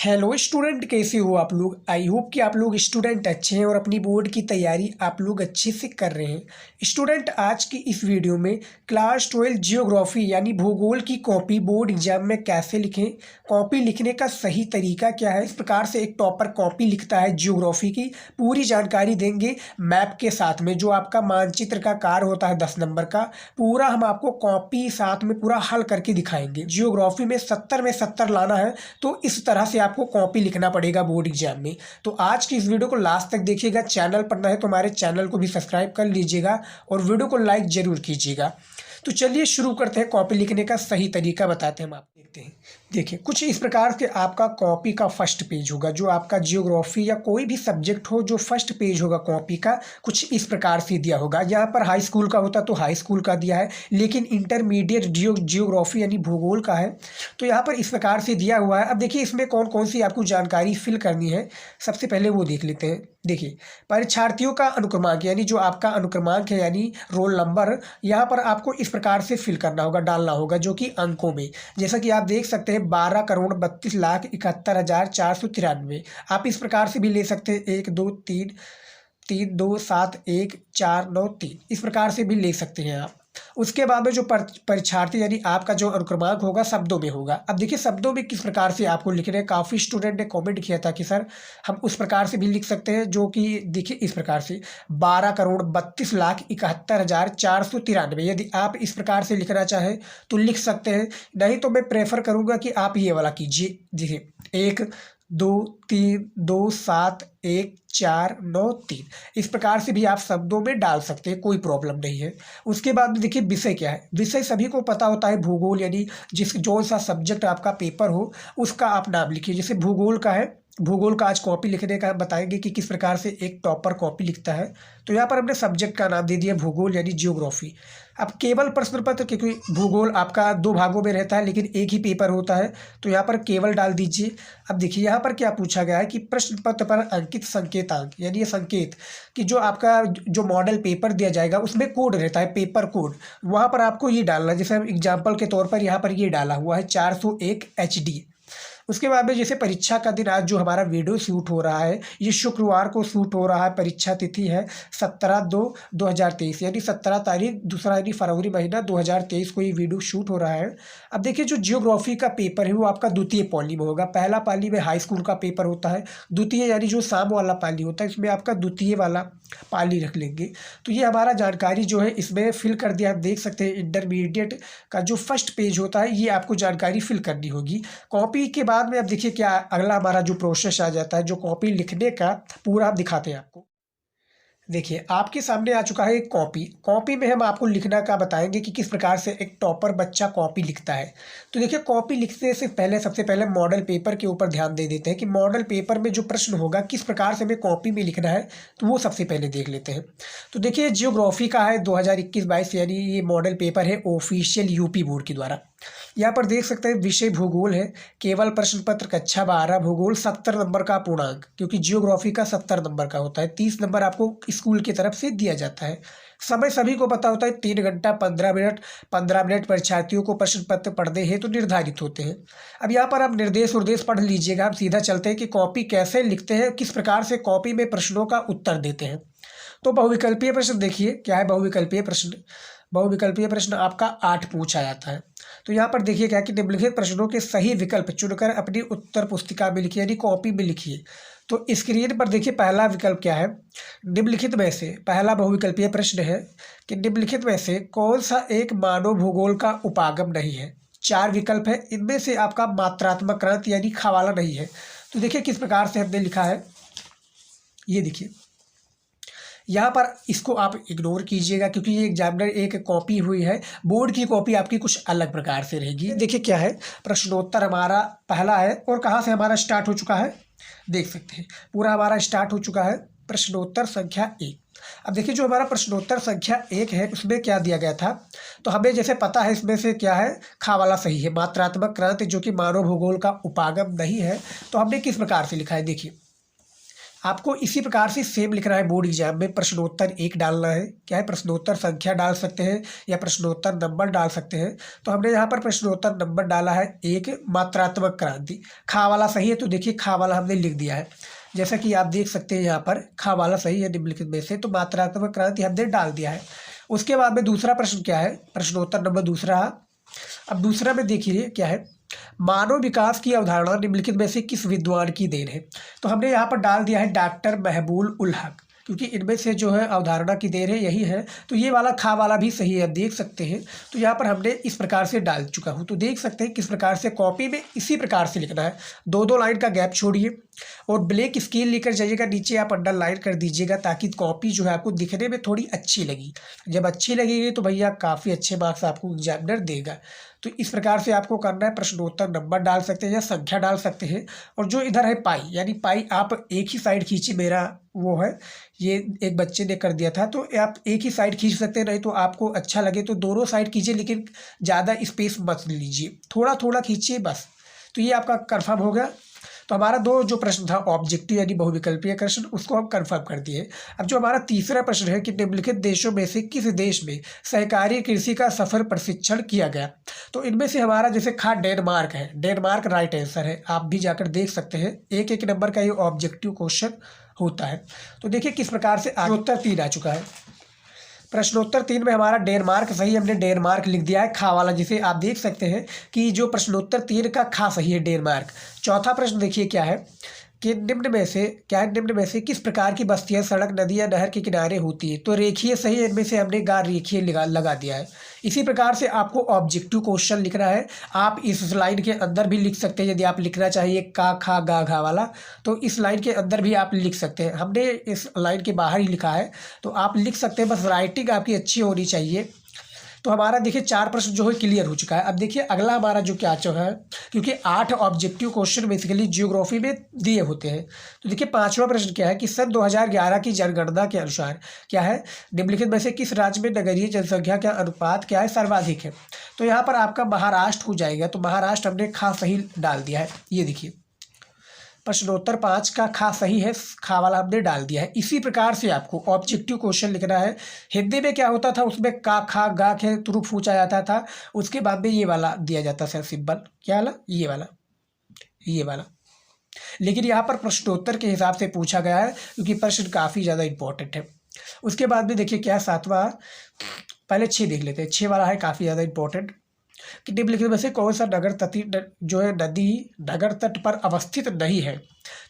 Hello student, कैसे हो आप लोग। आई होप कि आप लोग स्टूडेंट अच्छे हैं और अपनी बोर्ड की तैयारी आप लोग अच्छे से कर रहे हैं। स्टूडेंट, आज की इस वीडियो में क्लास 12 जियोग्राफी यानी भूगोल की कॉपी बोर्ड एग्जाम में कैसे लिखें, कॉपी लिखने का सही तरीका क्या है, इस प्रकार से एक टॉपर कॉपी लिखता है जियोग्राफी की, पूरी जानकारी देंगे मैप के साथ में। जो आपका मानचित्र का कार्य होता है 10 नंबर का, पूरा हम आपको कॉपी साथ में पूरा हल करके दिखाएंगे। जियोग्राफी में 70 में 70 लाना है, तो इस तरह से आपको कॉपी लिखना पड़ेगा बोर्ड एग्जाम में। तो आज की इस वीडियो को लास्ट तक देखिएगा। चैनल पर नए तो हमारे चैनल को भी सब्सक्राइब कर लीजिएगा और वीडियो को लाइक जरूर कीजिएगा। तो चलिए शुरू करते हैं। कॉपी लिखने का सही तरीका बताते हैं हम आप देखते हैं। देखिए, कुछ इस प्रकार से आपका कॉपी का फर्स्ट पेज होगा। जो आपका जियोग्राफी या कोई भी सब्जेक्ट हो, जो फर्स्ट पेज होगा कॉपी का, कुछ इस प्रकार से दिया होगा। यहाँ पर हाई स्कूल का होता तो हाई स्कूल का दिया है, लेकिन इंटरमीडिएट जियोग्राफी यानी भूगोल का है, तो यहाँ पर इस प्रकार से दिया हुआ है। अब देखिए, इसमें कौन कौन सी आपको जानकारी फिल करनी है, सबसे पहले वो देख लेते हैं। देखिए, परीक्षार्थियों का अनुक्रमांक यानी जो आपका अनुक्रमांक है यानी रोल नंबर, यहाँ पर आपको इस प्रकार से फिल करना होगा, डालना होगा, जो कि अंकों में। जैसा कि आप देख सकते हैं 12,32,71,493। आप इस प्रकार से भी ले सकते हैं 1 2 3 3 2 7 1 4 9 3, इस प्रकार से भी ले सकते हैं आप। उसके बाद में जो परीक्षार्थी यानी आपका जो अनुक्रमांक होगा शब्दों में होगा। अब देखिए, शब्दों में किस प्रकार से आपको लिखना है। काफ़ी स्टूडेंट ने कमेंट किया था कि सर हम उस प्रकार से भी लिख सकते हैं, जो कि देखिए इस प्रकार से 12,32,71,493। यदि आप इस प्रकार से लिखना चाहें तो लिख सकते हैं, नहीं तो मैं प्रेफर करूँगा कि आप ये वाला कीजिए। देखिए 1 2 3 2 7 1 4 9 3, इस प्रकार से भी आप शब्दों में डाल सकते हैं, कोई प्रॉब्लम नहीं है। उसके बाद में देखिए विषय क्या है। विषय सभी को पता होता है, भूगोल यानी जिस जो सा सब्जेक्ट आपका पेपर हो उसका आप नाम लिखिए। जैसे भूगोल का है, भूगोल का आज कॉपी लिखने का बताएंगे कि किस प्रकार से एक टॉपर कॉपी लिखता है। तो यहाँ पर हमने सब्जेक्ट का नाम दे दिया भूगोल यानी जियोग्राफी। अब केवल प्रश्न पत्र, क्योंकि भूगोल आपका 2 भागों में रहता है लेकिन एक ही पेपर होता है, तो यहाँ पर केवल डाल दीजिए। अब देखिए यहाँ पर क्या पूछा गया है कि प्रश्न पत्र पर अंकित संकेतांक यानी ये संकेत कि जो आपका जो मॉडल पेपर दिया जाएगा उसमें कोड रहता है, पेपर कोड, वहाँ पर आपको ये डालना है। जैसे हम एग्जाम्पल के तौर पर यहाँ पर ये डाला हुआ है 401 HD। उसके बाद में जैसे परीक्षा का दिन, आज जो हमारा वीडियो शूट हो रहा है ये शुक्रवार को शूट हो रहा है। परीक्षा तिथि है 17/2/2023 यानी 17 तारीख दूसरा यानी फरवरी महीना 2023 को ये वीडियो शूट हो रहा है। अब देखिए, जो जियोग्राफी का पेपर है वो आपका द्वितीय पाली में होगा। पहला पाली में हाई स्कूल का पेपर होता है, द्वितीय यानी जो शाम वाला पाली होता है इसमें आपका द्वितीय वाला पाली रख लेंगे। तो ये हमारा जानकारी जो है इसमें फिल कर दिया। आप देख सकते हैं इंटरमीडिएट का जो फर्स्ट पेज होता है ये आपको जानकारी फिल करनी होगी। कॉपी के बाद में अब देखिए क्या अगला हमारा जो प्रोसेस आ जाता है, जो कॉपी लिखने का पूरा दिखाते हैं आपको। देखिए, आपके सामने आ चुका है एक कॉपी। कॉपी में हम आपको लिखना का बताएंगे कि किस प्रकार से एक टॉपर बच्चा कॉपी लिखता है। तो देखिए, कॉपी लिखने से पहले सबसे पहले मॉडल पेपर के ऊपर ध्यान दे देते हैं कि मॉडल पेपर में जो प्रश्न होगा किस प्रकार से हमें कॉपी में लिखना है, तो वो सबसे पहले देख लेते हैं। तो देखिए, जियोग्राफी का है 2021-22 यानी ये मॉडल पेपर है ऑफिशियल यूपी बोर्ड के द्वारा। यहाँ पर देख सकते हैं विषय भूगोल है, केवल प्रश्न पत्र कक्षा 12 भूगोल 70 नंबर का पूर्णांक, क्योंकि जियोग्राफी का 70 नंबर का होता है। 30 नंबर आपको स्कूल की तरफ से दिया जाता है। समय सभी को पता होता है 3 घंटा 15 मिनट। 15 मिनट परीक्षार्थियों को प्रश्न पत्र पढ़ने हेतु निर्धारित होते हैं। अब यहाँ पर आप निर्देश उर्देश पढ़ लीजिएगा। हम सीधा चलते हैं कि कॉपी कैसे लिखते हैं, किस प्रकार से कॉपी में प्रश्नों का उत्तर देते हैं। तो बहुविकल्पीय प्रश्न देखिए क्या है। बहुविकल्पीय प्रश्न, बहुविकल्पीय प्रश्न आपका 8 पूछा जाता है। तो यहाँ पर देखिए क्या कि निम्नलिखित प्रश्नों के सही विकल्प चुनकर अपनी उत्तर पुस्तिका में लिखिए यानी कॉपी में लिखिए। तो स्क्रीन पर देखिए पहला विकल्प क्या है। निम्नलिखित में से, पहला बहुविकल्पीय प्रश्न है कि निम्नलिखित में से कौन सा एक मानव भूगोल का उपागम नहीं है। 4 विकल्प है, इनमें से आपका मात्रात्मक क्रांति यानी खवाला नहीं है। तो देखिए किस प्रकार से हमने लिखा है, ये देखिए यहाँ पर इसको आप इग्नोर कीजिएगा, क्योंकि ये एग्जामिनर एक कॉपी हुई है, बोर्ड की कॉपी आपकी कुछ अलग प्रकार से रहेगी। देखिए क्या है, प्रश्नोत्तर हमारा पहला है और कहाँ से हमारा स्टार्ट हो चुका है, देख सकते हैं पूरा हमारा स्टार्ट हो चुका है प्रश्नोत्तर संख्या 1। अब देखिए, जो हमारा प्रश्नोत्तर संख्या 1 है उसमें क्या दिया गया था, तो हमें जैसे पता है इसमें से क्या है, खा वाला सही है। मात्रात्मक क्रांति जो कि मानव भूगोल का उपागम नहीं है, तो हमने किस प्रकार से लिखा है देखिए। आपको इसी प्रकार से सेम लिखना है बोर्ड एग्जाम में। प्रश्नोत्तर 1 डालना है, क्या है, प्रश्नोत्तर संख्या डाल सकते हैं या प्रश्नोत्तर नंबर डाल सकते हैं। तो हमने यहाँ पर प्रश्नोत्तर नंबर डाला है 1, मात्रात्मक क्रांति। खा वाला सही है, तो देखिए खा वाला हमने लिख दिया है, जैसा कि आप देख सकते हैं यहाँ पर खा वाला सही है निम्नलिखित में से, तो मात्रात्मक क्रांति हमने डाल दिया है। उसके बाद में दूसरा प्रश्न क्या है, प्रश्नोत्तर नंबर दूसरा। अब दूसरा में देखिए क्या है, मानव विकास की अवधारणा निम्नलिखित में से किस विद्वान की देन है। तो हमने यहाँ पर डाल दिया है डॉक्टर महबूब उल हक, क्योंकि इनमें से जो है अवधारणा की देन है यही है। तो ये वाला खा वाला भी सही है, देख सकते हैं। तो यहाँ पर हमने इस प्रकार से डाल चुका हूँ। तो देख सकते हैं किस प्रकार से कॉपी में इसी प्रकार से लिखना है। 2-2 लाइन का गैप छोड़िए और ब्लैक स्केल लेकर जाइएगा, नीचे आप अंडरलाइन कर दीजिएगा, ताकि कॉपी जो है आपको दिखने में थोड़ी अच्छी लगी। जब अच्छी लगेगी तो भैया काफ़ी अच्छे मार्क्स आपको एग्जामिनर देगा। तो इस प्रकार से आपको करना है। प्रश्नोत्तर नंबर डाल सकते हैं या संख्या डाल सकते हैं। और जो इधर है पाई, यानी पाई आप एक ही साइड खींचिए, मेरा वो है, ये एक बच्चे ने कर दिया था, तो आप एक ही साइड खींच सकते हैं। नहीं तो आपको अच्छा लगे तो दोनों साइड कीजिए, लेकिन ज़्यादा स्पेस मत लीजिए, थोड़ा थोड़ा खींचिए बस। तो ये आपका कन्फर्म हो गया। तो हमारा 2 जो प्रश्न था ऑब्जेक्टिव यानी बहुविकल्पीय प्रश्न, उसको हम कंफर्म कर दिए। अब जो हमारा तीसरा प्रश्न है कि निम्नलिखित देशों में से किस देश में सहकारी कृषि का सफल प्रशिक्षण किया गया। तो इनमें से हमारा जैसे खा डेनमार्क है, डेनमार्क राइट आंसर है, आप भी जाकर देख सकते हैं। 1-1 नंबर का ये ऑब्जेक्टिव क्वेश्चन होता है। तो देखिए किस प्रकार से उत्तर 3 आ चुका है। प्रश्नोत्तर 3 में हमारा डेनमार्क सही, हमने डेनमार्क लिख दिया है खा वाला, जिसे आप देख सकते हैं कि जो प्रश्नोत्तर 3 का खा सही है डेनमार्क। चौथा प्रश्न देखिए क्या है कि निम्न में से किस प्रकार की बस्तियां सड़क, नदी या नहर के किनारे होती है। तो रेखीय सही है, इनमें से हमने रेखीय लगा दिया है। इसी प्रकार से आपको ऑब्जेक्टिव क्वेश्चन लिखना है। आप इस लाइन के अंदर भी लिख सकते हैं, यदि आप लिखना चाहिए का खा गा घा वाला, तो इस लाइन के अंदर भी आप लिख सकते हैं। हमने इस लाइन के बाहर ही लिखा है, तो आप लिख सकते हैं, बस राइटिंग आपकी अच्छी होनी चाहिए। तो हमारा देखिए 4 प्रश्न जो है क्लियर हो चुका है। अब देखिए अगला हमारा जो क्या चल रहा है, क्योंकि 8 ऑब्जेक्टिव क्वेश्चन बेसिकली जियोग्राफी में दिए होते हैं। तो देखिए 5वां प्रश्न क्या है कि सन 2011 की जनगणना के अनुसार क्या है, निम्नलिखित में से किस राज्य में नगरीय जनसंख्या का अनुपात क्या है, सर्वाधिक है। तो यहाँ पर आपका महाराष्ट्र हो जाएगा। तो महाराष्ट्र हमने खा सही डाल दिया है। ये देखिए प्रश्नोत्तर 5 का खा सही है, खा वाला हमने डाल दिया है। इसी प्रकार से आपको ऑब्जेक्टिव क्वेश्चन लिखना है। हिंदी में क्या होता था, उसमें का खा गा खे तुरुफ पूछा जाता था, उसके बाद में ये वाला दिया जाता था सिंबल, क्या वाला, ये वाला। लेकिन यहाँ पर प्रश्नोत्तर के हिसाब से पूछा गया है, क्योंकि प्रश्न काफ़ी ज़्यादा इंपॉर्टेंट है। उसके बाद में देखिए क्या है 7वां, पहले 6 देख लेते हैं। 6 वाला है काफ़ी ज़्यादा इंपॉर्टेंट कि निम्नलिखित में से कौन सा नगर तटी जो है नदी नगर तट पर अवस्थित नहीं है।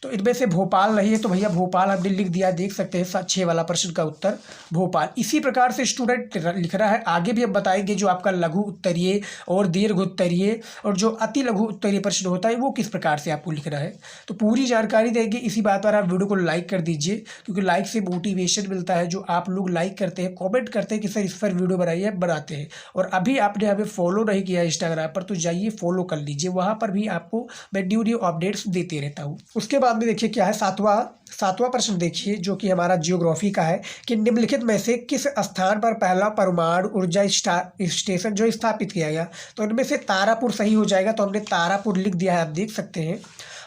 तो इनमें से भोपाल नहीं है, तो भैया भोपाल हमने लिख दिया, देख सकते हैं 6 वाला प्रश्न का उत्तर भोपाल। इसी प्रकार से स्टूडेंट लिख रहा है। आगे भी हम बताएंगे जो आपका लघु उत्तरीय और दीर्घ उत्तरीय और जो अति लघु उत्तरीय प्रश्न होता है वो किस प्रकार से आपको लिखना है। तो पूरी जानकारी देंगे। इसी बात पर आप वीडियो को लाइक कर दीजिए, क्योंकि लाइक से मोटिवेशन मिलता है। जो आप लोग लाइक करते हैं, कॉमेंट करते हैं कि सर इस पर वीडियो बनाइए, बनाते हैं। और अभी आपने हमें फॉलो नहीं किया इंस्टाग्राम पर, तो जाइए फॉलो कर लीजिए, वहाँ पर भी आपको मैं न्यू अपडेट्स देते रहता हूँ। उसके बाद में देखिए क्या है 7वां प्रश्न देखिए, जो कि हमारा जियोग्राफी का है कि निम्नलिखित में से किस स्थान पर पहला परमाणु ऊर्जा स्टेशन जो स्थापित किया गया। तो इनमें से तारापुर सही हो जाएगा। तो हमने तारापुर लिख दिया है, आप देख सकते हैं।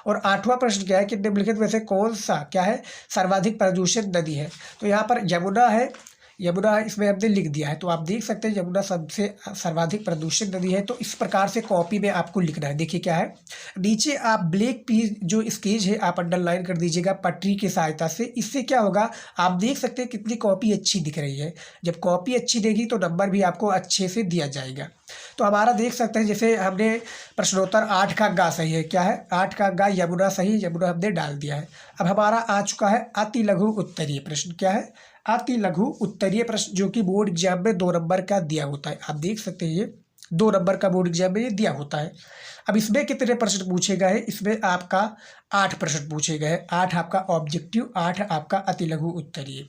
और 8वां प्रश्न क्या है कि निम्नलिखित में से कौन सा क्या है सर्वाधिक प्रदूषित नदी है। तो यहाँ पर यमुना है, इसमें हमने लिख दिया है। तो आप देख सकते हैं यमुना सबसे सर्वाधिक प्रदूषित नदी है। तो इस प्रकार से कॉपी में आपको लिखना है। देखिए क्या है, नीचे आप ब्लैक पीस जो स्केच है आप अंडरलाइन कर दीजिएगा पटरी की सहायता से। इससे क्या होगा, आप देख सकते हैं कितनी कॉपी अच्छी दिख रही है। जब कॉपी अच्छी देगी तो नंबर भी आपको अच्छे से दिया जाएगा। तो हमारा देख सकते हैं जैसे हमने प्रश्नोत्तर 8 का गा सही है, क्या है 8 का गा यमुना सही, यमुना हमने डाल दिया है। अब हमारा आ चुका है अति लघु उत्तरीय प्रश्न। क्या है, अति लघु उत्तरीय प्रश्न, जो कि बोर्ड एग्जाम में 2 नंबर का दिया होता है। आप देख सकते हैं ये 2 नंबर का बोर्ड एग्जाम में ये दिया होता है। अब इसमें कितने प्रश्न पूछे गए हैं, इसमें आपका 8 प्रश्न पूछे गए हैं। 8 आपका ऑब्जेक्टिव, 8 आपका अति लघु उत्तरीय।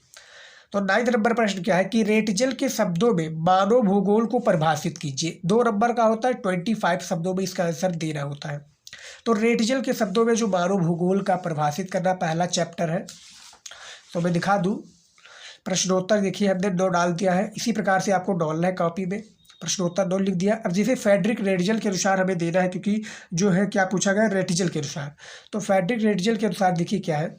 तो 9 नंबर प्रश्न क्या है कि रेटजल के शब्दों में मानव भूगोल को परिभाषित कीजिए। 2 नंबर का होता है, 25 शब्दों में इसका आंसर देना होता है। तो रेटजल के शब्दों में जो मानव भूगोल का परिभाषित करना पहला चैप्टर है। तो मैं दिखा दूँ, प्रश्नोत्तर देखिए हमने 2 डाल दिया है। इसी प्रकार से आपको डालना है कॉपी में। प्रश्नोत्तर 9 लिख दिया। अब जैसे फेडरिक रेटजल के अनुसार हमें देना है, क्योंकि जो है क्या पूछा गया रेटजल के अनुसार, तो फेडरिक रेटजल के अनुसार देखिए क्या है,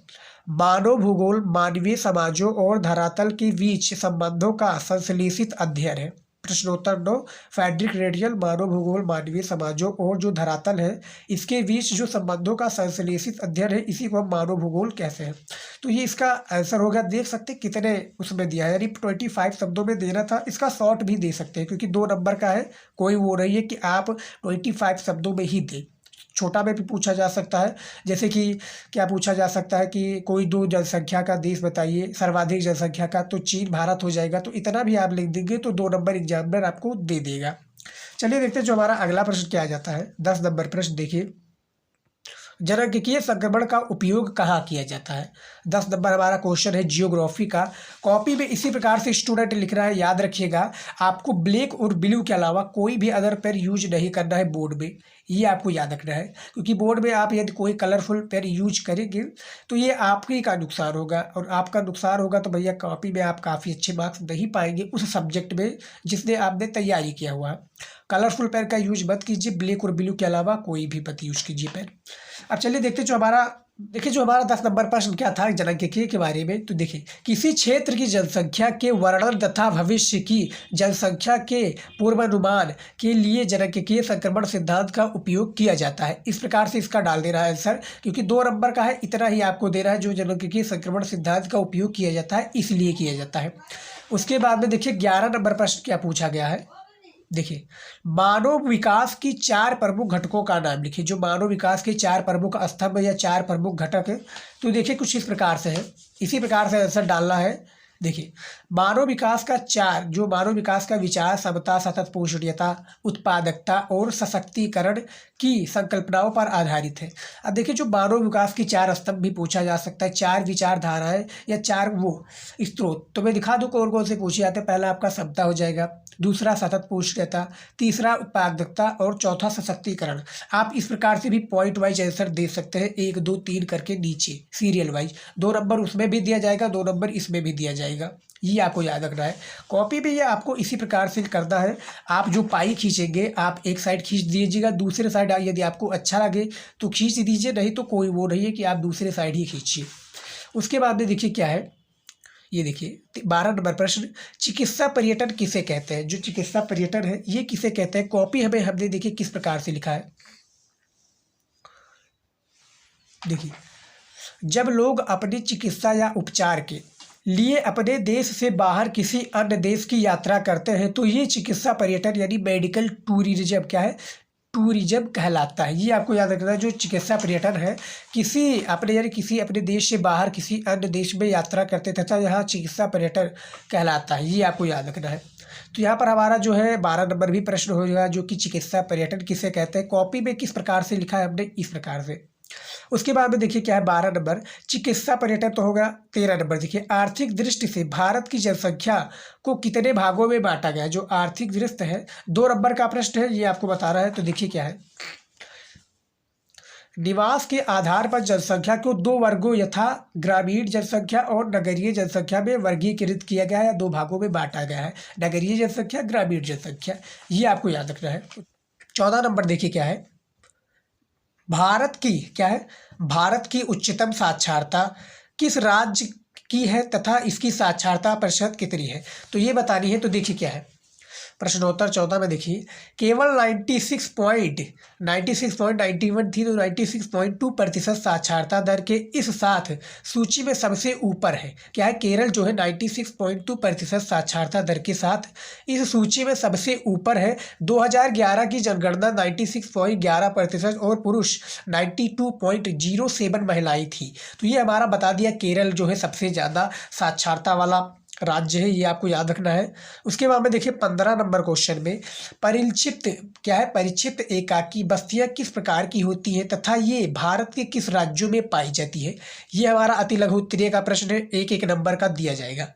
मानव भूगोल मानवीय समाजों और धरातल के बीच संबंधों का संश्लेषित अध्ययन है। प्रश्नोत्तर 9, फेडरिक रेटजल मानव भूगोल मानवीय समाजों और जो धरातल है इसके बीच जो संबंधों का संश्लेषित अध्ययन है, इसी को हम मानव भूगोल कहते हैं। तो ये इसका आंसर होगा। देख सकते कितने उसमें दिया है, यानी 25 शब्दों में देना था। इसका शॉर्ट भी दे सकते हैं क्योंकि 2 नंबर का है, कोई वो नहीं है कि आप 25 शब्दों में ही दें। छोटा में भी पूछा जा सकता है, जैसे कि क्या पूछा जा सकता है कि कोई 2 जनसंख्या का देश बताइए सर्वाधिक जनसंख्या का, तो चीन भारत हो जाएगा। तो इतना भी आप लिख देंगे तो 2 नंबर एग्जामिनर आपको दे देगा। चलिए देखते हैं जो हमारा अगला प्रश्न क्या आ जाता है। 10 नंबर प्रश्न देखिए, जननांगीय संक्रमण का उपयोग कहाँ किया जाता है। 10 नंबर हमारा क्वेश्चन है जियोग्राफी का। कॉपी में इसी प्रकार से स्टूडेंट लिख रहा है, याद रखिएगा आपको ब्लैक और ब्लू के अलावा कोई भी अदर पेन यूज नहीं करना है बोर्ड में, ये आपको याद रखना है। क्योंकि बोर्ड में आप यदि कोई कलरफुल पेन यूज करेंगे तो ये आपही का नुकसान होगा, और आपका नुकसान होगा तो भैया कॉपी में आप काफ़ी अच्छे मार्क्स नहीं पाएंगे उस सब्जेक्ट में जिसने आपने तैयारी किया हुआ। कलरफुल पेन का यूज मत कीजिए, ब्लैक और ब्लू के अलावा कोई भी मत यूज कीजिए पेन। अब चलिए देखते जो हमारा 10 नंबर प्रश्न क्या था जननांगीय के बारे में। तो देखिए, किसी क्षेत्र की जनसंख्या के वर्णन तथा भविष्य की जनसंख्या के पूर्वानुमान के लिए जननांगीय संक्रमण सिद्धांत का उपयोग किया जाता है। इस प्रकार से इसका डाल देना है आंसर, क्योंकि 2 नंबर का है, इतना ही आपको देना है। जो जननांगीय संक्रमण सिद्धांत का उपयोग किया जाता है इसलिए किया जाता है। उसके बाद में देखिए 11 नंबर प्रश्न क्या पूछा गया है। देखिए, मानव विकास की 4 प्रमुख घटकों का नाम लिखिए। जो मानव विकास के 4 प्रमुख स्तंभ या 4 प्रमुख घटक है, तो देखिए कुछ इस प्रकार से है, इसी प्रकार से आंसर डालना है। देखिए, मानव विकास का 4, जो मानव विकास का विचार, समता, सतत पोषणीयता, उत्पादकता और सशक्तिकरण की संकल्पनाओं पर आधारित है। अब देखिए, जो मानव विकास की 4 स्तंभ भी पूछा जा सकता है, 4 विचारधाराएं या 4 वो स्रोत, तो मैं दिखा दूं कौन कौन से पूछे जाते हैं। पहला आपका समता हो जाएगा, दूसरा सतत पोषणीयता, तीसरा उत्पादकता और चौथा सशक्तिकरण। आप इस प्रकार से भी पॉइंट वाइज आंसर दे सकते हैं, 1 2 3 करके नीचे सीरियल वाइज। 2 नंबर उसमें भी दिया जाएगा, 2 नंबर इसमें भी दिया जाएगा, ये आपको याद रखना है। कॉपी में ये आपको इसी प्रकार से करना है। आप जो पाई खींचेंगे, आप एक साइड खींच दीजिएगा, दूसरे साइड यदि आपको अच्छा लगे तो खींच दीजिए, नहीं तो कोई वो नहीं है कि आप दूसरे साइड ही खींचिए। उसके बाद में देखिए क्या है, ये देखिए 12 नंबर प्रश्न, चिकित्सा पर्यटन किसे कहते हैं। जो चिकित्सा पर्यटन है ये किसे कहते हैं। कॉपी हमने देखिए किस प्रकार से लिखा है। देखिए, जब लोग अपनी चिकित्सा या उपचार के लिए अपने देश से बाहर किसी अन्य देश की यात्रा करते हैं तो ये चिकित्सा पर्यटन यानी मेडिकल टूरिज्म क्या है, टूरिज्म कहलाता है। ये आपको याद रखना है। जो चिकित्सा पर्यटन है, किसी अपने देश से बाहर किसी अन्य देश में यात्रा करते तथा यहाँ चिकित्सा पर्यटन कहलाता है, ये आपको याद रखना है। तो यहाँ पर हमारा जो है 12 नंबर भी प्रश्न हो जाएगा, जो कि चिकित्सा पर्यटन किसे कहते हैं। कॉपी में किस प्रकार से लिखा है हमने, इस प्रकार से। उसके बाद में देखिए क्या है 12 नंबर, चिकित्सा पर्यटन तो होगा। 13 नंबर देखिए, आर्थिक दृष्टि से भारत की जनसंख्या को कितने भागों में बांटा गया है। जो आर्थिक दृष्टि है 2 नंबर का प्रश्न है, ये आपको बता रहा है। तो देखिए क्या है, निवास के आधार पर जनसंख्या को 2 वर्गों यथा ग्रामीण जनसंख्या और नगरीय जनसंख्या में वर्गीकृत किया गया है, 2 भागों में बांटा गया है, नगरीय जनसंख्या, ग्रामीण जनसंख्या, ये आपको याद रखना है। 14 नंबर देखिए क्या है, भारत की उच्चतम साक्षरता किस राज्य की है तथा इसकी साक्षरता प्रतिशत कितनी है, तो ये बतानी है। तो देखिए क्या है, प्रश्नोत्तर 14 में देखिए, केवल 96.91 थी, तो 96.2% साक्षरता दर के इस साथ सूची में सबसे ऊपर है। क्या है, केरल जो है 96.2% साक्षरता दर के साथ इस सूची में सबसे ऊपर है। 2011 की जनगणना 96.11% और पुरुष 92.07 महिलाएं थी। तो ये हमारा बता दिया, केरल जो है सबसे ज़्यादा साक्षरता वाला राज्य है, ये आपको याद रखना है। उसके बाद में देखिए 15 नंबर क्वेश्चन में, परिक्षिप्त एकाकी बस्तियां किस प्रकार की होती है तथा ये भारत के किस राज्यों में पाई जाती है। ये हमारा अति लघु उत्तरीय का प्रश्न है, 1-1 नंबर का दिया जाएगा।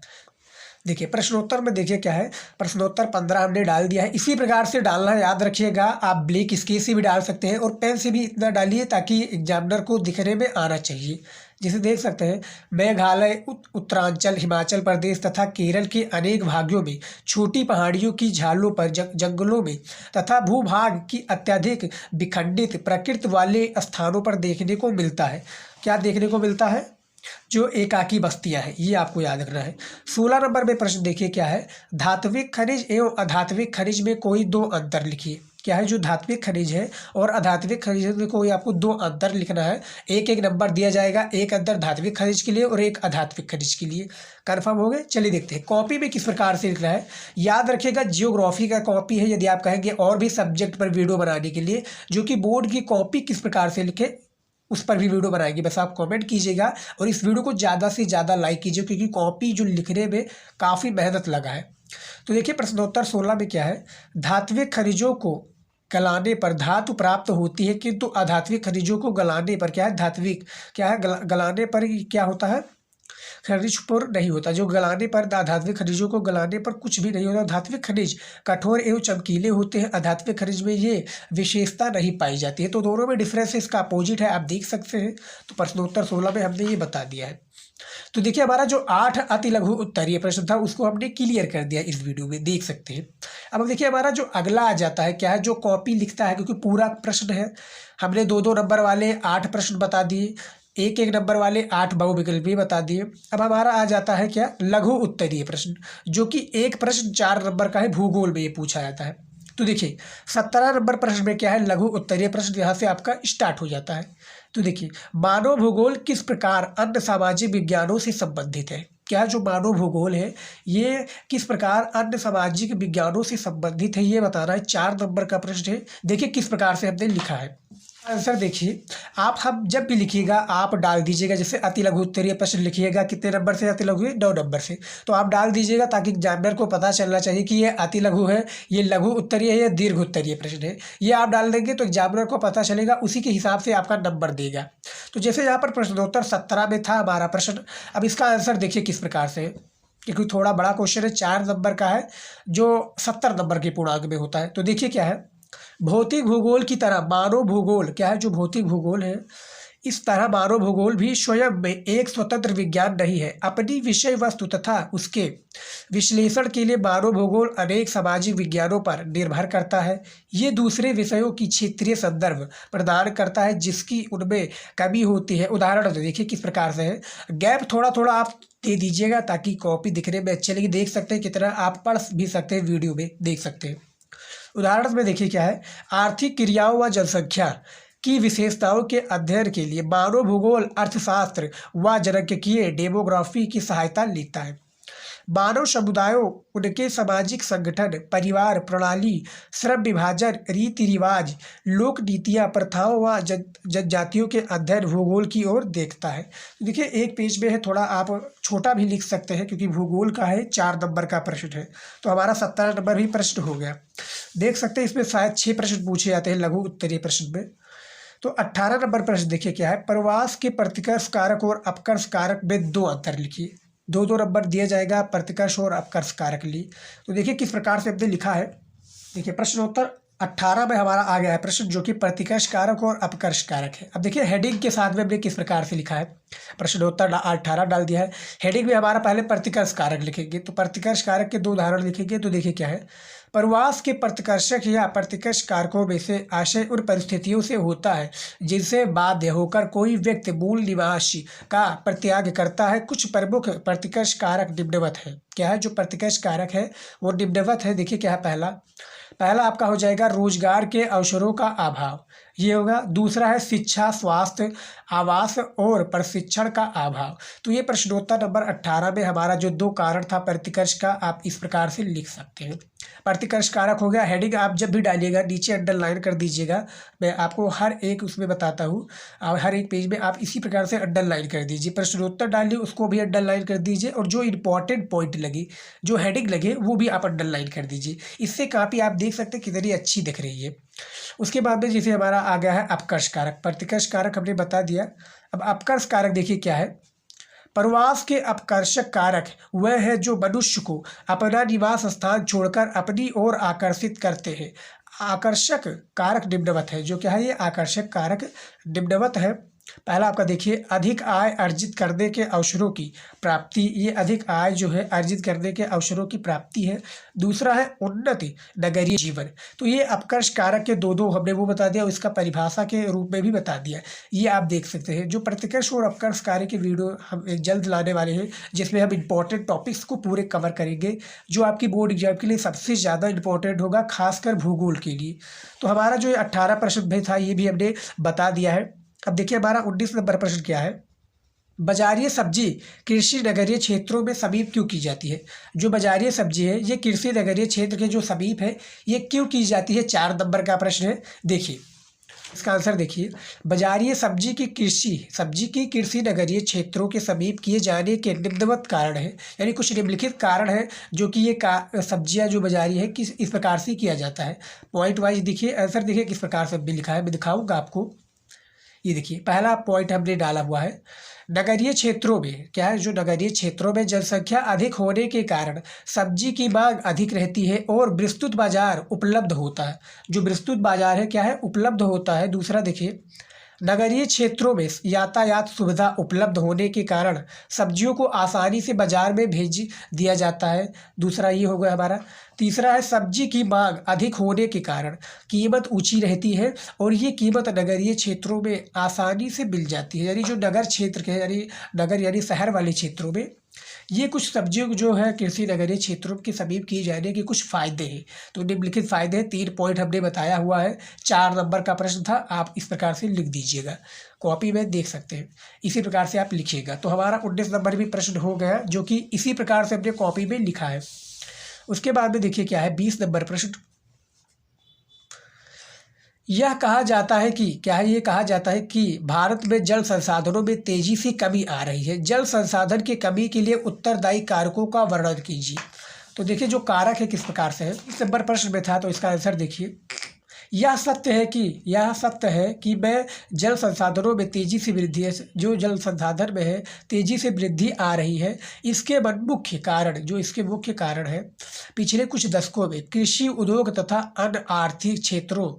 देखिए प्रश्नोत्तर में देखिए क्या है, प्रश्नोत्तर 15 हमने डाल दिया है। इसी प्रकार से डालना है, याद रखिएगा। आप ब्लैक स्केच से भी डाल सकते हैं और पेन से भी इतना डालिए ताकि एग्जामिनर को दिखने में आना चाहिए। जिसे देख सकते हैं, मेघालय, उत्तरांचल, हिमाचल प्रदेश तथा केरल के अनेक भागों में छोटी पहाड़ियों की झालों पर, जंगलों में तथा भूभाग की अत्यधिक विखंडित प्रकृति वाले स्थानों पर देखने को मिलता है। क्या देखने को मिलता है? जो एकाकी बस्तियां हैं, ये आपको याद रखना है। 16 नंबर में प्रश्न देखिए क्या है, धात्विक खनिज एवं अधात्विक खनिज में कोई दो अंतर लिखिए। क्या है? जो धात्विक खनिज है और अधात्विक खनिज में कोई आपको दो अंतर लिखना है। एक एक नंबर दिया जाएगा, एक अंतर धात्विक खनिज के लिए और एक अधात्विक खनिज के लिए। कन्फर्म हो गए? चलिए देखते हैं कॉपी में किस प्रकार से लिखना है। याद रखिएगा जियोग्राफी का कॉपी है, यदि आप कहेंगे और भी सब्जेक्ट पर वीडियो बनाने के लिए, जो कि बोर्ड की कॉपी किस प्रकार से लिखे उस पर भी वीडियो बनाएंगे। बस आप कमेंट कीजिएगा और इस वीडियो को ज़्यादा से ज़्यादा लाइक कीजिए, क्योंकि कॉपी जो लिखने में काफ़ी मेहनत लगा है। तो देखिए प्रश्नोत्तर 16 में क्या है, धात्विक खनिजों को गलाने पर धातु प्राप्त होती है, किंतु अधात्विक खनिजों को गलाने पर क्या है, धात्विक क्या है, गलाने पर क्या होता है, खनिज पूर्ण नहीं होता। जो गलाने पर, अधात्विक खनिजों को गलाने पर कुछ भी नहीं होता। धात्विक खनिज कठोर एवं चमकीले होते हैं, अधात्विक खनिज में ये विशेषता नहीं पाई जाती है। तो दोनों में डिफरेंस इसका अपोजिट है, आप देख सकते हैं। तो प्रश्नोत्तर 16 में हमने ये बता दिया है। तो देखिए हमारा जो 8 अति लघु उत्तरीय प्रश्न था उसको हमने क्लियर कर दिया इस वीडियो में, देख सकते हैं। अब देखिए हमारा जो अगला आ जाता है क्या है, जो कॉपी लिखता है, क्योंकि पूरा प्रश्न है। हमने 2-2 नंबर वाले 8 प्रश्न बता दिए, एक एक नंबर वाले 8 बहुविकल्पी बता दिए। अब हमारा आ जाता है क्या, लघु उत्तरीय प्रश्न, जो कि एक प्रश्न 4 नंबर का है, भूगोल में ये पूछा जाता है। तो देखिए 17 नंबर प्रश्न में क्या है, लघु उत्तरीय प्रश्न, यहाँ से आपका स्टार्ट हो जाता है। तो देखिए मानव भूगोल किस प्रकार अन्य सामाजिक विज्ञानों से संबंधित है। क्या जो मानव भूगोल है ये किस प्रकार अन्य सामाजिक विज्ञानों से संबंधित है, ये बताना है। 4 नंबर का प्रश्न है। देखिए किस प्रकार से हमने लिखा है आंसर। देखिए आप, हम जब भी लिखिएगा आप डाल दीजिएगा, जैसे अति लघु उत्तरीय प्रश्न लिखिएगा, कितने नंबर से अति लघु है, 9 नंबर से। तो आप डाल दीजिएगा ताकि एग्जामिनर को पता चलना चाहिए कि ये अति लघु है, ये लघु उत्तरीय है, ये दीर्घ उत्तरीय प्रश्न है। ये आप डाल देंगे तो एग्जामिनर को पता चलेगा, उसी के हिसाब से आपका नंबर देगा। तो जैसे यहाँ पर प्रश्नोत्तर 17 में था हमारा प्रश्न। अब इसका आंसर देखिए किस प्रकार से है, क्योंकि थोड़ा बड़ा क्वेश्चन है, 4 नंबर का है, जो 70 नंबर के पूर्णांक में होता है। तो देखिए क्या है, भौतिक भूगोल की तरह मानव भूगोल, क्या है जो भौतिक भूगोल है, इस तरह मानव भूगोल भी स्वयं में एक स्वतंत्र विज्ञान नहीं है। अपनी विषय वस्तु तथा उसके विश्लेषण के लिए मानव भूगोल अनेक सामाजिक विज्ञानों पर निर्भर करता है। ये दूसरे विषयों की क्षेत्रीय संदर्भ प्रदान करता है जिसकी उनमें कमी होती है। उदाहरण देखिए किस प्रकार से है, गैप थोड़ा थोड़ा आप दे दीजिएगा ताकि कॉपी दिखने में अच्छी लगे। देख सकते हैं कितना आप पढ़ भी सकते हैं, वीडियो में देख सकते हैं। उदाहरण में देखिए क्या है, आर्थिक क्रियाओं व जनसंख्या की विशेषताओं के अध्ययन के लिए मानव भूगोल अर्थशास्त्र व जनसांख्यिकीय डेमोग्राफी की सहायता लेता है। मानव समुदायों, उनके सामाजिक संगठन, परिवार प्रणाली, श्रम विभाजन, रीति रिवाज, लोक नीतियाँ, प्रथाओं व जनजातियों के अध्ययन भूगोल की ओर देखता है। तो देखिए एक पेज में है, थोड़ा आप छोटा भी लिख सकते हैं क्योंकि भूगोल का है, 4 नंबर का प्रश्न है। तो हमारा 17 नंबर भी प्रश्न हो गया। देख सकते हैं इसमें शायद 6 प्रश्न पूछे जाते हैं लघु उत्तरीय प्रश्न में। तो 18 नंबर प्रश्न देखिए क्या है, प्रवास के प्रतिकर्ष कारक और अपकर्ष कारक में 2 अंतर लिखिए। 2-2 नंबर दिया जाएगा प्रतिकर्ष और अपकर्ष कारक के लिए। तो देखिए किस प्रकार से हमने लिखा है। देखिए प्रश्नोत्तर 18 में हमारा आ गया है प्रश्न, जो कि प्रतिकर्ष कारक और अपकर्ष कारक है। अब देखिए हेडिंग के साथ में हमने किस प्रकार से लिखा है, प्रश्नोत्तर 18 डाल दिया है। हेडिंग में हमारा पहले प्रतिकर्ष कारक लिखेंगे, तो प्रतिकर्ष कारक के 2 उदाहरण लिखेंगे। तो देखिए क्या है, प्रवास के प्रतिकर्षक या प्रतिकर्ष कारकों में से आशय उन परिस्थितियों से होता है जिनसे बाध्य होकर कोई व्यक्ति मूल निवास का परित्याग करता है। कुछ प्रमुख प्रतिकर्ष कारक निम्नवत है। क्या है जो प्रतिकर्ष कारक है वो निम्नवत है। देखिए क्या है, पहला आपका हो जाएगा रोजगार के अवसरों का अभाव, ये होगा। दूसरा है शिक्षा, स्वास्थ्य, आवास और प्रशिक्षण का अभाव। तो ये प्रश्नोत्तर नंबर 18 में हमारा जो 2 कारण था प्रतिकर्ष का, आप इस प्रकार से लिख सकते हैं। प्रतिकर्ष कारक हो गया। हेडिंग आप जब भी डालिएगा नीचे अंडरलाइन कर दीजिएगा। मैं आपको हर एक उसमें बताता हूँ, और हर एक पेज में आप इसी प्रकार से अंडरलाइन कर दीजिए। प्रश्नोत्तर डालिए उसको भी अंडरलाइन कर दीजिए, और जो इंपॉर्टेंट पॉइंट लगे, जो हेडिंग लगे, वो भी आप अंडरलाइन कर दीजिए। इससे काफ़ी आप देख सकते हैं कितनी अच्छी दिख रही है। उसके बाद में जैसे हमारा आ गया है अपकर्ष कारक। प्रतिकर्ष कारक हमने बता दिया। अब अपकर्ष कारक देखिए क्या है, प्रवास के आकर्षक कारक वह है जो मनुष्य को अपना निवास स्थान छोड़कर अपनी ओर आकर्षित करते हैं। आकर्षक कारक निम्नवत है। जो क्या है, ये आकर्षक कारक निम्नवत है। पहला आपका देखिए, अधिक आय अर्जित करने के अवसरों की प्राप्ति। ये अधिक आय जो है अर्जित करने के अवसरों की प्राप्ति है। दूसरा है उन्नति नगरीय जीवन। तो ये अपकर्ष कारक के दो हमने वो बता दिया, इसका परिभाषा के रूप में भी बता दिया। ये आप देख सकते हैं। जो प्रतिकर्ष और अपकर्ष कार्य के वीडियो हम जल्द लाने वाले हैं, जिसमें हम इंपॉर्टेंट टॉपिक्स को पूरे कवर करेंगे, जो आपकी बोर्ड एग्जाम के लिए सबसे ज़्यादा इंपॉर्टेंट होगा, खासकर भूगोल के लिए। तो हमारा जो 18 प्रश्न भी था, ये भी हमने बता दिया है। अब देखिए हमारा 19 नंबर प्रश्न क्या है। बाजारीय सब्जी कृषि नगरीय क्षेत्रों में समीप क्यों की जाती है। जो बाजारीय सब्जी है ये कृषि नगरीय क्षेत्र के जो समीप है, ये क्यों की जाती है। 4 नंबर का प्रश्न है। देखिए इसका आंसर देखिए, बाजारीय सब्जी की कृषि नगरीय क्षेत्रों के समीप किए जाने के निम्नवत कारण है। यानी कुछ निम्नलिखित कारण है जो कि ये सब्जियां जो बाजारी है किस इस प्रकार से किया जाता है। पॉइंट वाइज देखिए, आंसर देखिए किस प्रकार से भी लिखा है, मैं दिखाऊंगा आपको। ये देखिए पहला पॉइंट हमने डाला हुआ है, नगरीय क्षेत्रों में क्या है, जो नगरीय क्षेत्रों में जनसंख्या अधिक होने के कारण सब्जी की मांग अधिक रहती है और विस्तृत बाजार उपलब्ध होता है। जो विस्तृत बाजार है क्या है, उपलब्ध होता है। दूसरा देखिए, नगरीय क्षेत्रों में यातायात सुविधा उपलब्ध होने के कारण सब्जियों को आसानी से बाजार में भेज दिया जाता है। दूसरा ये हो गया हमारा। तीसरा है, सब्जी की मांग अधिक होने के कारण कीमत ऊंची रहती है और ये कीमत नगरीय क्षेत्रों में आसानी से मिल जाती है। यानी जो नगर क्षेत्र के यानी नगर यानी शहर वाले क्षेत्रों में ये कुछ सब्जियों जो है कृषि नगरीय क्षेत्रों के समीप किए जाने के कुछ फ़ायदे हैं। तो निम्नलिखित फ़ायदे 3 पॉइंट हमने बताया हुआ है। 4 नंबर का प्रश्न था, आप इस प्रकार से लिख दीजिएगा, कॉपी में देख सकते हैं। इसी प्रकार से आप लिखिएगा। तो हमारा 19 नंबर भी प्रश्न हो गया, जो कि इसी प्रकार से हमने कॉपी में लिखा है। उसके बाद में देखिए क्या है, 20 नंबर प्रश्न। यह कहा जाता है कि क्या है, ये कहा जाता है कि भारत में जल संसाधनों में तेजी से कमी आ रही है। जल संसाधन की कमी के लिए उत्तरदायी कारकों का वर्णन कीजिए। तो देखिए जो कारक है किस प्रकार से है, इस नंबर प्रश्न में था। तो इसका आंसर देखिए, यह सत्य है कि मैं जल संसाधनों में तेजी से वृद्धि है, जो जल संसाधन में है तेजी से वृद्धि आ रही है। इसके मुख्य कारण है पिछले कुछ दशकों में कृषि उद्योग तथा अन्य आर्थिक क्षेत्रों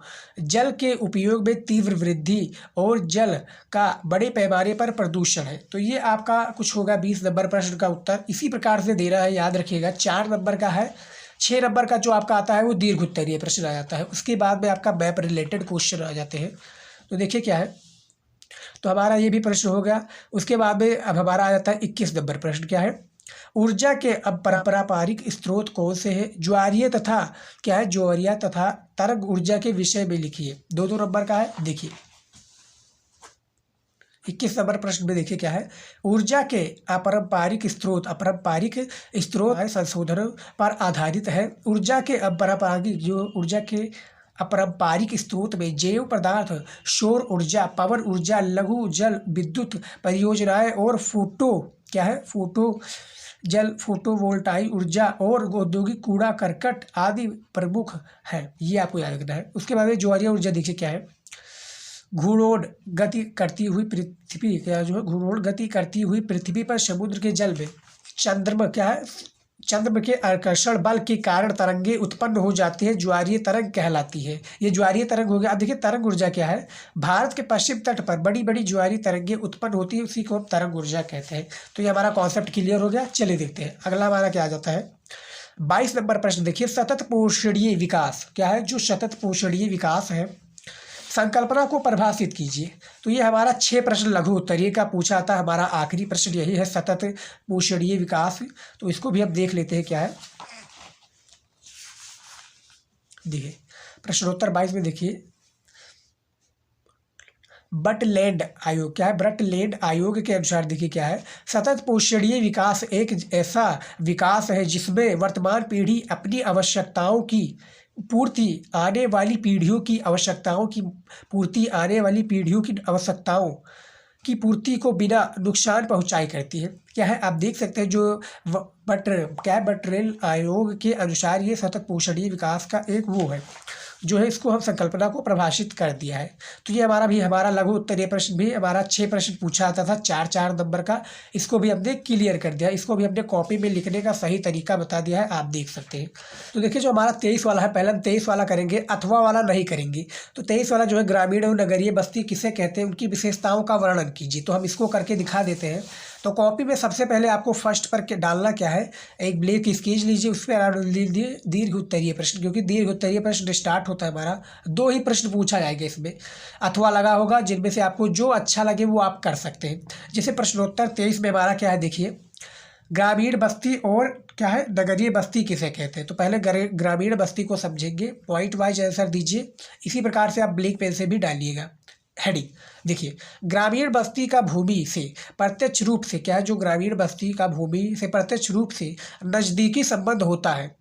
जल के उपयोग में तीव्र वृद्धि और जल का बड़े पैमाने पर प्रदूषण है। तो ये आपका कुछ होगा 20 नंबर प्रश्न का उत्तर। इसी प्रकार से दे रहा है, याद रखिएगा। 4 नंबर का है। 6 नंबर का जो आपका आता है वो दीर्घ उत्तरीय प्रश्न आ जाता है। उसके बाद में आपका मैप रिलेटेड क्वेश्चन आ जाते हैं। तो देखिए क्या है, तो हमारा ये भी प्रश्न हो गया। उसके बाद में अब हमारा आ जाता है 21 नंबर प्रश्न। क्या है, ऊर्जा के अब पारंपरिक स्रोत कौन से हैं। ज्वारीय तथा क्या है, ज्वारीय तथा तरंग ऊर्जा के विषय में लिखिए। 2 नंबर का है। देखिए 21 नंबर प्रश्न में देखिए क्या है, ऊर्जा के अपारंपरिक स्रोत संशोधन पर आधारित है। ऊर्जा के अपारंपरिक स्रोत में जैव पदार्थ, सौर ऊर्जा, पवन ऊर्जा, लघु जल विद्युत परियोजनाएं और फोटोवोल्टाइक ऊर्जा और औद्योगिक कूड़ा करकट आदि प्रमुख है। ये आपको याद रखना है। उसके बाद में ज्वारीय ऊर्जा देखिए क्या है, घूर्णन गति करती हुई पृथ्वी पर समुद्र के जल में चंद्रमा के आकर्षण बल के कारण तरंगे उत्पन्न हो जाती है, ज्वारीय तरंग कहलाती है। ये ज्वारीय तरंग हो गया। अब देखिए तरंग ऊर्जा क्या है, भारत के पश्चिम तट पर बड़ी बड़ी ज्वारीय तरंगे उत्पन्न होती है, उसी को हम तरंग ऊर्जा कहते हैं। तो ये हमारा कॉन्सेप्ट क्लियर हो गया। चलिए देखते हैं अगला हमारा क्या आ जाता है। 22 नंबर प्रश्न देखिए, सतत पोषणीय विकास क्या है। जो सतत पोषणीय विकास है, संकल्पना को परिभाषित कीजिए। तो ये हमारा 6 प्रश्न लघु उत्तरीय का पूछा था। हमारा आखिरी प्रश्न यही है, सतत पोषणीय विकास। तो इसको भी अब देख लेते हैं क्या है। देखिए प्रश्नोत्तर 22 में देखिए, बटलैंड आयोग क्या है, बटलैंड आयोग के अनुसार देखिए क्या है, सतत पोषणीय विकास एक ऐसा विकास है जिसमें वर्तमान पीढ़ी अपनी आवश्यकताओं की पूर्ति आने वाली पीढ़ियों की आवश्यकताओं की पूर्ति को बिना नुकसान पहुंचाए करती है। क्या है, आप देख सकते हैं जो बटरेल आयोग के अनुसार ये सतत पोषणीय विकास का एक वो है, जो है इसको हम संकल्पना को परिभाषित कर दिया है। तो ये हमारा लघु उत्तरीय प्रश्न भी हमारा 6 प्रश्न पूछा आता था 4-4 नंबर का, इसको भी हमने क्लियर कर दिया, इसको भी हमने कॉपी में लिखने का सही तरीका बता दिया है, आप देख सकते हैं। तो देखिए जो हमारा 23 वाला है, पहले हम 23 वाला करेंगे, अथवा वाला नहीं करेंगे। तो 23 वाला जो है ग्रामीण और नगरीय बस्ती किसे कहते हैं, उनकी विशेषताओं का वर्णन कीजिए। तो हम इसको करके दिखा देते हैं। तो कॉपी में सबसे पहले आपको फर्स्ट पर डालना क्या है, एक ब्लैक स्केच लीजिए, उस पर लीजिए दीर्घ उत्तरीय प्रश्न, क्योंकि दीर्घ उत्तरीय प्रश्न स्टार्ट होता है हमारा, 2 ही प्रश्न पूछा जाएगा इसमें, अथवा लगा होगा, जिनमें से आपको जो अच्छा लगे वो आप कर सकते हैं। जैसे प्रश्नोत्तर 23 में हमारा क्या है, देखिए ग्रामीण बस्ती और क्या है नगरीय बस्ती किसे कहते हैं। तो पहले ग्रामीण बस्ती को समझेंगे, पॉइंट वाइज आंसर दीजिए। इसी प्रकार से आप ब्लैक पेन से भी डालिएगा हेडिंग। देखिए ग्रामीण बस्ती का भूमि से प्रत्यक्ष रूप से क्या है, जो ग्रामीण बस्ती का भूमि से प्रत्यक्ष रूप से नज़दीकी संबंध होता है।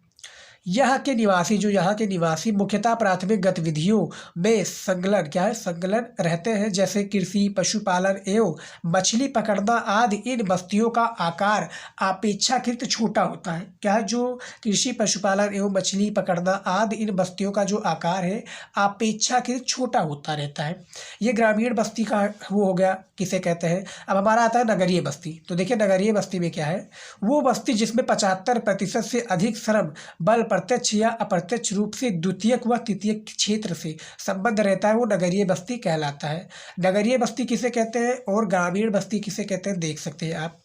यहाँ के निवासी मुख्यतः प्राथमिक गतिविधियों में संलग्न क्या है, संलग्न रहते हैं, जैसे कृषि, पशुपालन एवं मछली पकड़ना आदि। इन बस्तियों का आकार अपेक्षाकृत छोटा होता है। क्या है, जो कृषि, पशुपालन एवं मछली पकड़ना आदि, इन बस्तियों का जो आकार है अपेक्षाकृत छोटा होता रहता है। ये ग्रामीण बस्ती का वो हो गया, किसे कहते हैं। अब हमारा आता है नगरीय बस्ती। तो देखिए नगरीय बस्ती में क्या है, वो बस्ती जिसमें 75% से अधिक श्रम बल प्रत्यक्ष या अप्रत्यक्ष रूप से द्वितीयक व तृतीयक क्षेत्र से संबंध रहता है, वो नगरीय बस्ती कहलाता है। नगरीय बस्ती किसे कहते हैं और ग्रामीण बस्ती किसे कहते हैं, देख सकते हैं आप।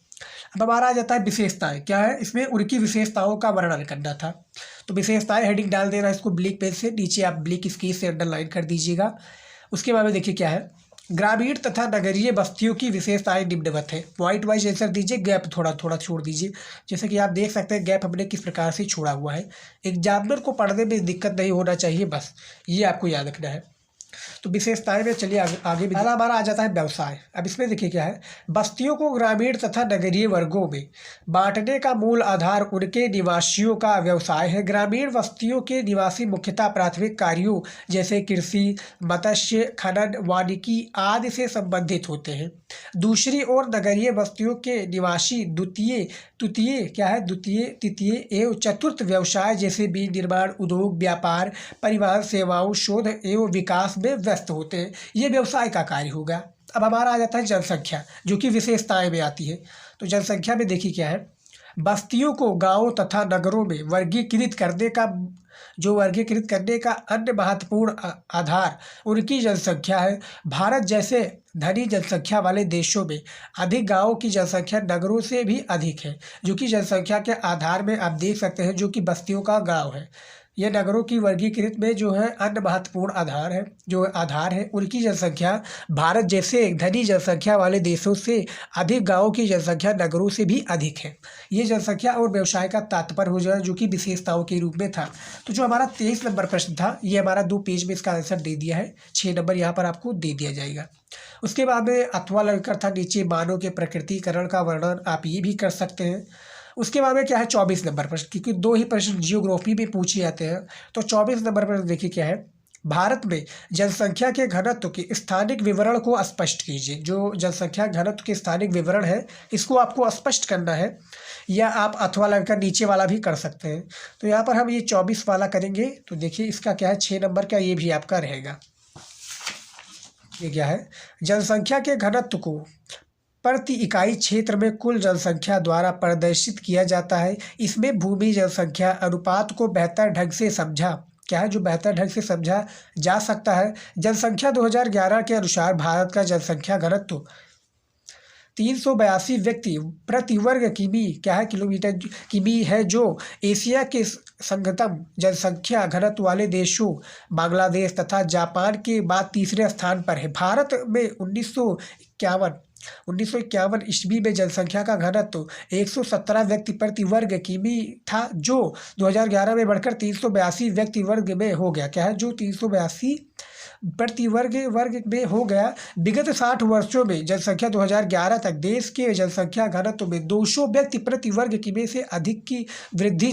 अब हमारा आ जाता है विशेषताएं। क्या है, इसमें उनकी विशेषताओं का वर्णन करना था। तो विशेषताएं हेडिंग डाल देना, इसको ब्लैक पेन से नीचे आप ब्लैक स्केच से अंडरलाइन कर दीजिएगा। उसके बाद में देखिए क्या है, ग्रामीण तथा नगरीय बस्तियों की विशेषताएं निम्नवत है। पॉइंट वाइज आंसर दीजिए, गैप थोड़ा थोड़ा छोड़ दीजिए। जैसे कि आप देख सकते हैं गैप हमने किस प्रकार से छोड़ा हुआ है। एग्जामिनर को पढ़ने में दिक्कत नहीं होना चाहिए, बस ये आपको याद रखना है। तो विशेषताएं में चलिए आगे भी हमारा आ जाता है व्यवसाय। अब इसमें देखिए क्या है, बस्तियों को ग्रामीण तथा नगरीय वर्गों में बांटने का मूल आधार उनके निवासियों का व्यवसाय है। ग्रामीण बस्तियों के निवासी मुख्यतः प्राथमिक कार्यों जैसे कृषि, मत्स्य, खनन, वानिकी आदि से संबंधित होते हैं। दूसरी ओर नगरीय बस्तियों के निवासी द्वितीय तृतीय एवं चतुर्थ व्यवसाय जैसे बीज निर्माण, उद्योग, व्यापार, परिवहन सेवाओं, शोध एवं विकास में व्यस्त होते हैं। ये व्यवसाय का कार्य होगा। अब हमारा आ जाता है जनसंख्या, जो कि विशेषताएं में आती है। तो जनसंख्या में देखिए क्या है, बस्तियों को गांवों तथा नगरों में वर्गीकृत करने का अन्य महत्वपूर्ण आधार उनकी जनसंख्या है। भारत जैसे धनी जनसंख्या वाले देशों में अधिक गांवों की जनसंख्या नगरों से भी अधिक है, जो कि जनसंख्या के आधार में आप देख सकते हैं, जो कि बस्तियों का गांव है। यह नगरों की वर्गीकृत में जो है अन्य महत्वपूर्ण आधार है उनकी जनसंख्या भारत जैसे धनी जनसंख्या वाले देशों से अधिक, गांवों की जनसंख्या नगरों से भी अधिक है। ये जनसंख्या और व्यवसाय का तात्पर्य हो जाए, जो कि विशेषताओं के रूप में था। तो जो हमारा 23 नंबर प्रश्न था, ये हमारा 2 पेज में इसका आंसर दे दिया है, 6 नंबर यहाँ पर आपको दे दिया जाएगा। उसके बाद में अथवा लगकर था नीचे, मानव के प्रकृतिकरण का वर्णन आप ये भी कर सकते हैं। उसके बाद में क्या है 24 नंबर प्रश्न, क्योंकि 2 ही प्रश्न जियोग्राफी में पूछे जाते हैं। तो 24 नंबर प्रश्न देखिए क्या है, भारत में जनसंख्या के घनत्व के स्थानिक विवरण को स्पष्ट कीजिए। जो जनसंख्या घनत्व के स्थानिक विवरण है, इसको आपको स्पष्ट करना है, या आप अथवा लगकर नीचे वाला भी कर सकते हैं। तो यहाँ पर हम ये 24 वाला करेंगे। तो देखिए इसका क्या है 6 नंबर का, ये भी आपका रहेगा। ये क्या है, जनसंख्या के घनत्व को प्रति इकाई क्षेत्र में कुल जनसंख्या द्वारा प्रदर्शित किया जाता है। इसमें भूमि जनसंख्या अनुपात को बेहतर ढंग से समझा जा सकता है। जनसंख्या 2011 के अनुसार भारत का जनसंख्या घनत्व 382 व्यक्ति प्रति वर्ग किलोमीटर किमी है, जो एशिया के संगतम जनसंख्या घनत्व वाले देशों बांग्लादेश तथा जापान के बाद तीसरे स्थान पर है। भारत में 1951 ईस्वी में जनसंख्या का घनत्व 117 व्यक्ति प्रति वर्ग किमी था, जो 2011 में बढ़कर 382 व्यक्ति वर्ग में हो गया। क्या है, जो 382 प्रति वर्ग में हो गया। विगत 60 वर्षों में जनसंख्या 2011 तक देश के जनसंख्या घनत्व में 200 व्यक्ति प्रति वर्ग किमी से अधिक की वृद्धि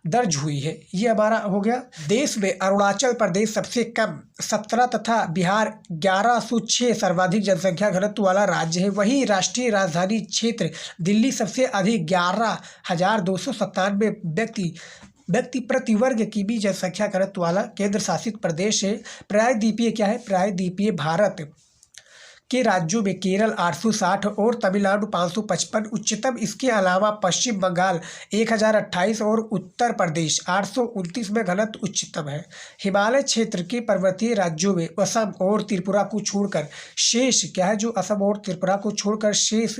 दर्ज हुई है। ये हमारा हो गया। देश में अरुणाचल प्रदेश सबसे कम 17 तथा बिहार 1106 सर्वाधिक जनसंख्या घनत्व वाला राज्य है। वहीं राष्ट्रीय राजधानी क्षेत्र दिल्ली सबसे अधिक 11,297 व्यक्ति व्यक्ति प्रति वर्ग की भी जनसंख्या घनत्व वाला केंद्र शासित प्रदेश है। प्रायद्वीपीय क्या है? प्रायद्वीपीय भारत के राज्यों में केरल 860 और तमिलनाडु 555 उच्चतम। इसके अलावा पश्चिम बंगाल 1028 और उत्तर प्रदेश 829 में घनत्व उच्चतम है। हिमालय क्षेत्र के पर्वतीय राज्यों में असम और त्रिपुरा को छोड़कर शेष क्या है? जो असम और त्रिपुरा को छोड़कर शेष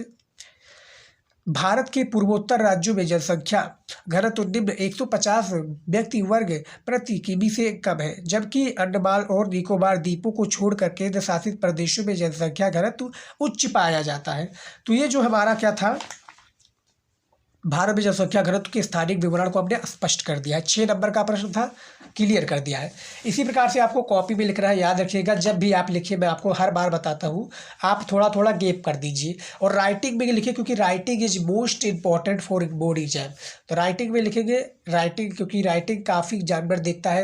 भारत के पूर्वोत्तर राज्यों में जनसंख्या घनत्व निम्न 150 व्यक्ति वर्ग प्रति किमी से कम है, जबकि अंडमान और निकोबार द्वीपों को छोड़कर केंद्र शासित प्रदेशों में जनसंख्या घनत्व उच्च पाया जाता है। तो ये जो हमारा क्या था, भारत में जनसंख्या घनत्व के स्थानिक विवरण को हमने स्पष्ट कर दिया है। 6 नंबर का प्रश्न था, क्लियर कर दिया है। इसी प्रकार से आपको कॉपी में लिखना है। याद रखिएगा, जब भी आप लिखिए, मैं आपको हर बार बताता हूँ, आप थोड़ा थोड़ा गैप कर दीजिए और राइटिंग में लिखिए, क्योंकि writing is most important for board exam. तो राइटिंग में लिखेंगे, राइटिंग, क्योंकि राइटिंग काफ़ी जानवर देखता है।